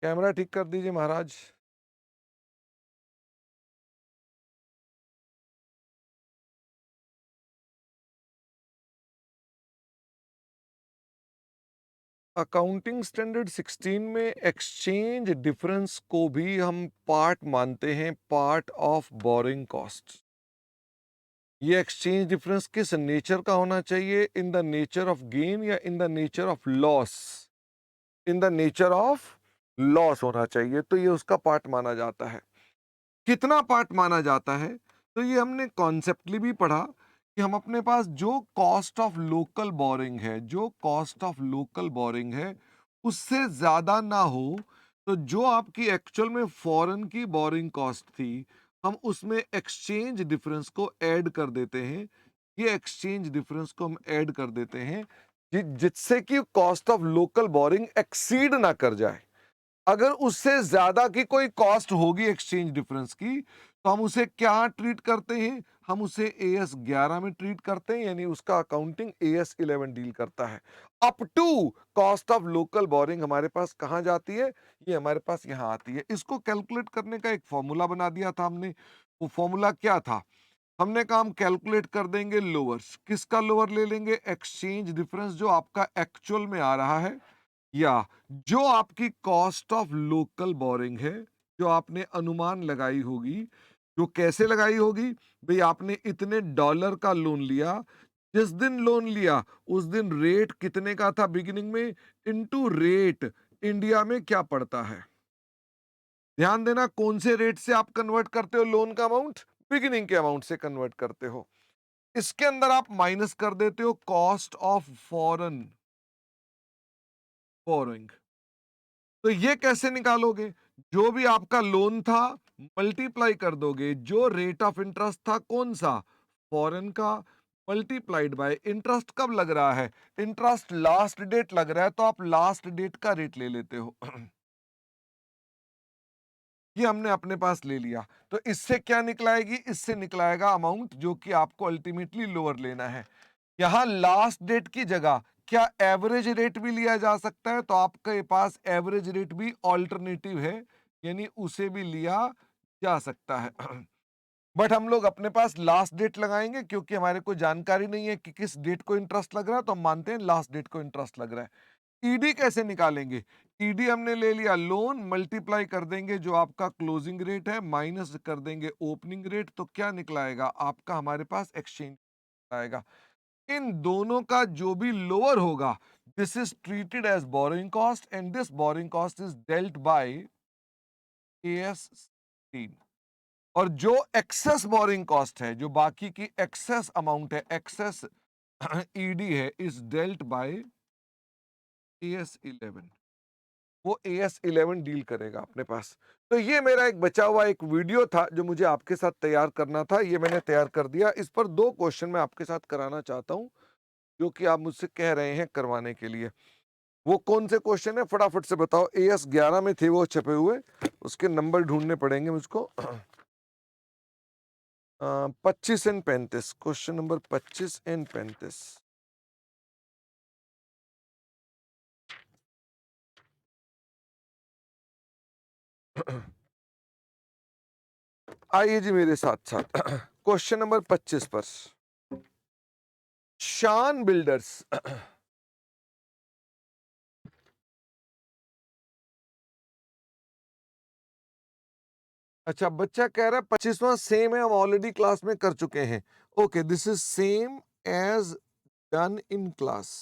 Camera ठीक कर दीजिए महाराज। अकाउंटिंग स्टैंडर्ड 16 में एक्सचेंज डिफरेंस को भी हम पार्ट मानते हैं, पार्ट ऑफ बोरिंग कॉस्ट। ये एक्सचेंज डिफरेंस किस नेचर का होना चाहिए? In the nature of gain या in the nature of loss? In the nature of loss होना चाहिए, तो ये उसका पार्ट माना जाता है। कितना पार्ट माना जाता है? तो ये हमने कॉन्सेप्टली भी पढ़ा कि हम अपने पास जो कॉस्ट ऑफ लोकल बोरिंग है, जो कॉस्ट ऑफ लोकल बोरिंग है उससे ज्यादा ना हो, तो जो आपकी एक्चुअल में फॉरेन की बोरिंग कॉस्ट थी, हम उसमें एक्सचेंज डिफरेंस को ऐड कर देते हैं। ये एक्सचेंज डिफरेंस को हम ऐड कर देते हैं जिससे कि cost of local boring exceed ना कर जाए। अगर उससे ज्यादा की कोई कॉस्ट होगी एक्सचेंज डिफरेंस की, तो हम उसे क्या ट्रीट करते हैं? हम उसे एएस 11 में ट्रीट करते हैं, यानी उसका अकाउंटिंग एएस 11 डील करता है। Up to cost of local borrowing हमारे पास कहां जाती है? ये हमारे पास यहां आती है। इसको कैलकुलेट करने का एक फॉर्मूला बना दिया था हमने। वो फॉर्मूला क्या था? हमने कहा हम कैलकुलेट कर देंगे लोअर्स। किसका लोअर ले लेंगे? एक्सचेंज डिफरेंस जो आपका एक्चुअल में आ रहा है, या जो आपकी कॉस्ट ऑफ लोकल बोरिंग है, जो आपने अनुमान लगाई होगी। जो कैसे लगाई होगी? भाई आपने इतने डॉलर का लोन लिया, जिस दिन लोन लिया उस दिन रेट कितने का था बिगिनिंग में, इनटू रेट इंडिया में क्या पड़ता है। ध्यान देना, कौन से रेट से आप कन्वर्ट करते हो लोन का अमाउंट? बिगिनिंग के अमाउंट से कन्वर्ट करते हो। इसके अंदर आप माइनस कर देते हो कॉस्ट ऑफ फॉरेन बोरोइंग। तो ये कैसे निकालोगे? जो भी आपका लोन था मल्टीप्लाई कर दोगे, जो रेट ऑफ इंटरेस्ट था कौन सा, फॉरेन का, मल्टीप्लाइड बाय इंटरेस्ट कब लग रहा है, इंटरेस्ट लास्ट डेट लग रहा है, तो आप लास्ट डेट का रेट ले लेते हो। ये हमने अपने पास ले लिया। तो इससे क्या निकलाएगी? इससे निकलाएगा अमाउंट जो कि आपको अल्टीमेटली लोअर लेना है। यहां लास्ट डेट की जगह क्या एवरेज रेट भी लिया जा सकता है? तो आपके पास एवरेज रेट भी ऑल्टरनेटिव है, यानी उसे भी लिया जा सकता है। बट हम लोग अपने पास लास्ट डेट लगाएंगे, क्योंकि हमारे को जानकारी नहीं है कि किस डेट को इंटरेस्ट लग रहा है, तो हम मानते हैं लास्ट डेट को इंटरेस्ट लग रहा है। ईडी कैसे निकालेंगे? ईडी हमने ले लिया लोन, मल्टीप्लाई कर देंगे जो आपका क्लोजिंग रेट है, माइनस कर देंगे ओपनिंग रेट, तो क्या निकलाएगा आपका? हमारे पास एक्सचेंज आएगा। इन दोनों का जो भी लोअर होगा, this is treated as borrowing cost, and this borrowing cost is dealt by AS 16। और जो एक्सेस बोरिंग कॉस्ट है, जो बाकी की एक्सेस अमाउंट है, एक्सेस ईडी है, इज डेल्ट बाय एएस 11। वो एएस 11 डील करेगा अपने पास। तो ये मेरा एक बचा हुआ एक वीडियो था जो मुझे आपके साथ तैयार करना था, ये मैंने तैयार कर दिया। इस पर दो क्वेश्चन मैं आपके साथ कराना चाहता हूं, जो कि आप मुझसे कह रहे हैं करवाने के लिए। वो कौन से क्वेश्चन है फटाफट से बताओ। एएस 11 में थे वो छपे हुए, उसके नंबर ढूंढने पड़ेंगे मुझको। 25 एंड 35, क्वेश्चन नंबर 25 एंड 35। आइए जी मेरे साथ साथ। क्वेश्चन नंबर 25 पर, शान बिल्डर्स। अच्छा, बच्चा कह रहा है 25वां सेम है, हम ऑलरेडी क्लास में कर चुके हैं। Okay, this is same as done in class.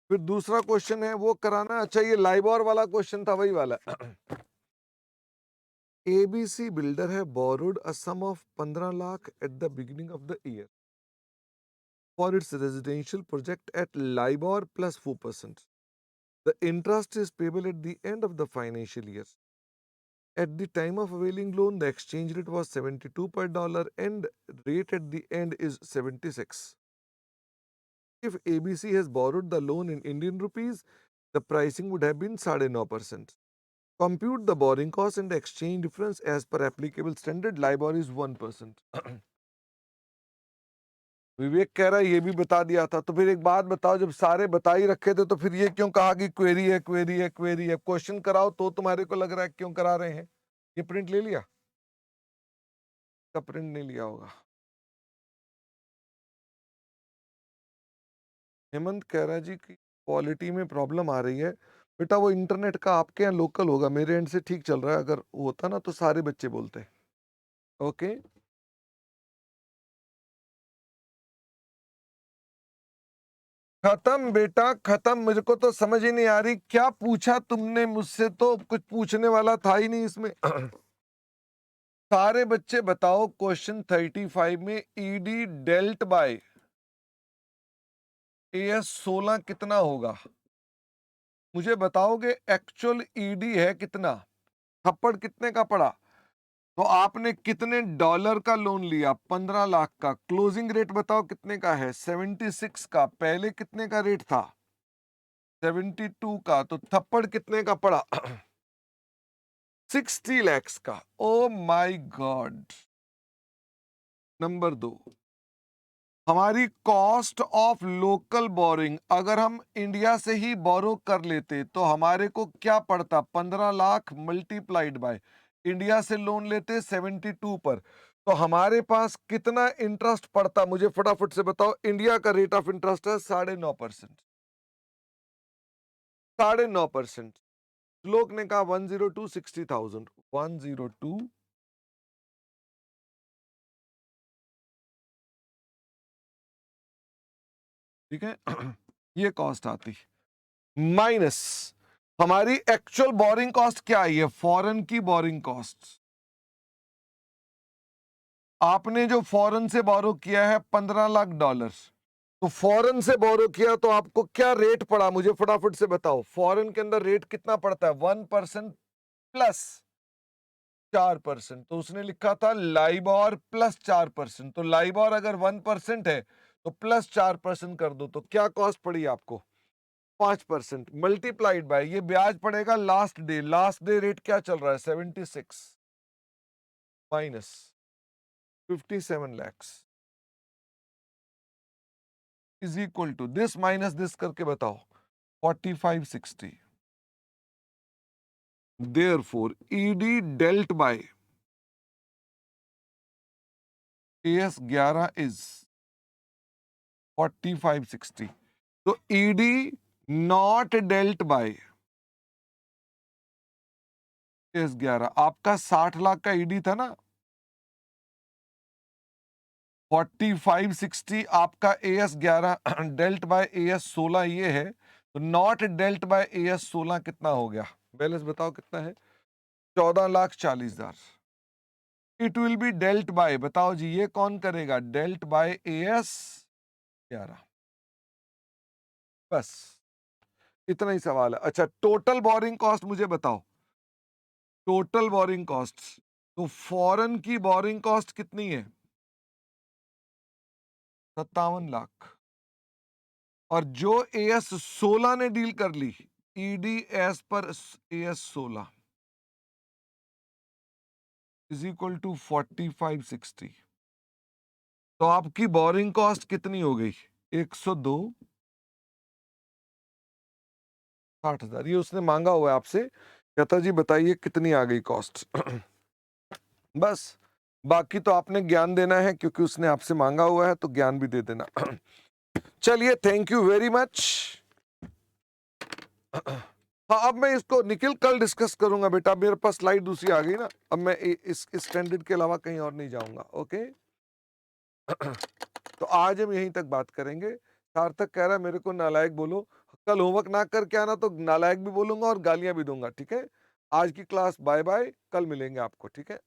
फिर दूसरा क्वेश्चन है वो कराना। अच्छा, ये लाइबॉर वाला क्वेश्चन था, वही वाला। एबीसी बिल्डर है borrowed a sum of 15 lakh at the beginning of the year for its residential project at LIBOR plus 4%. The interest is payable at the end of the financial year. At the time of availing loan, the exchange rate was 72 per dollar and rate at the end is 76. If ABC has borrowed the loan in Indian rupees, the pricing would have been 9.5%. Compute the borrowing cost and the exchange difference as per applicable standard. LIBOR is 1%. विवेक कह रहा है ये भी बता दिया था। तो फिर एक बात बताओ, जब सारे बता ही रखे थे तो फिर ये क्यों कहा कि क्वेरी है, क्वेरी है, क्वेरी है? क्वेश्चन कराओ तो तुम्हारे को लग रहा है क्यों करा रहे हैं। ये प्रिंट ले लिया? का प्रिंट नहीं लिया होगा। हेमंत कह रहा है जी कि क्वालिटी में प्रॉब्लम आ रही है। बेटा वो इंटरनेट का आपके यहाँ लोकल होगा, मेरे एंड से ठीक चल रहा है। अगर होता ना तो सारे बच्चे बोलते। ओके, खत्म बेटा खत्म। मुझे को तो समझ ही नहीं आ रही क्या पूछा तुमने मुझसे, तो कुछ पूछने वाला था ही नहीं इसमें। सारे बच्चे बताओ, क्वेश्चन 35 में ईडी डेल्ट बाय एएस 16 कितना होगा? मुझे बताओगे एक्चुअल ईडी है कितना, थप्पड़ कितने का पड़ा? तो आपने कितने डॉलर का लोन लिया? 15 लाख का। क्लोजिंग रेट बताओ कितने का है? 76 का। पहले कितने का रेट था? 72 का। तो थप्पड़ कितने का पड़ा? 60 लैक्स का। Oh my God. नंबर 2, हमारी कॉस्ट ऑफ लोकल बोरिंग अगर हम इंडिया से ही बोरो कर लेते तो हमारे को क्या पड़ता? 15 लाख मल्टीप्लाइड बाय इंडिया से लोन लेते 72 पर, तो हमारे पास कितना इंटरेस्ट पड़ता? मुझे फटाफट से बताओ। इंडिया का रेट ऑफ इंटरेस्ट है 9.5%। 9.5%। लोग ने कहा 102 60,000। 102, ठीक है। ये कॉस्ट आती माइनस हमारी एक्चुअल बोरिंग कॉस्ट क्या आई है? फॉरेन की बोरिंग कॉस्ट। आपने जो फॉरेन से बोरो किया है 15 लाख डॉलर, तो फॉरेन से बोरो किया तो आपको क्या रेट पड़ा? मुझे फटाफट से बताओ। फॉरेन के अंदर रेट कितना पड़ता है? 1% प्लस 4%। तो उसने लिखा था लाइबॉर प्लस 4%। तो लाइबॉर अगर 1% है तो प्लस 4% कर दो, तो क्या कॉस्ट पड़ी आपको? 5%। मल्टीप्लाइड बाय ये ब्याज पड़ेगा last day. Last day rate क्या चल रहा है? 76 minus 57 lakhs is equal to this minus this करके बताओ 4560। Therefore ED dealt by AS 11 is 4560। तो ED not dealt by AS 11, आपका 60 लाख का ईडी था ना, 4560 आपका एएस 11 डेल्ट बाय एएस 16 ये है। तो नॉट डेल्ट बाय एएस 16 कितना हो गया? बैलेंस बताओ कितना है? 14,40,000। It will be dealt by, बताओ जी ये कौन करेगा? Dealt by AS 11। बस इतना ही सवाल है। अच्छा, टोटल बोरिंग कॉस्ट मुझे बताओ। टोटल बोरिंग कॉस्ट, तो फॉरेन की बोरिंग कॉस्ट कितनी है? 57 लाख। और जो एएस 16 ने डील कर ली, ईडी एस पर एएस 16 इज इक्वल टू 4560। तो आपकी बोरिंग कॉस्ट कितनी हो गई? 102 60,000। ये उसने मांगा हुआ है आपसे, कहता जी बताइए कितनी आ गई कॉस्ट। बस, बाकी तो आपने ज्ञान देना है क्योंकि उसने आपसे मांगा हुआ है, तो ज्ञान भी दे देना। चलिए, थैंक यू वेरी मच। हाँ, अब मैं इसको निखिल कल डिस्कस करूंगा बेटा, मेरे पास स्लाइड दूसरी आ गई ना। अब मैं इस स्टैंडर्ड के अलावा कहीं और नहीं जाऊंगा। ओके। तो आज हम यहीं तक बात करेंगे। सार्थक कह रहा है मेरे को नालायक बोलो। कल होमवर्क ना करके आना तो नालायक भी बोलूंगा और गालियां भी दूंगा, ठीक है? आज की क्लास बाय बाय, कल मिलेंगे आपको, ठीक है?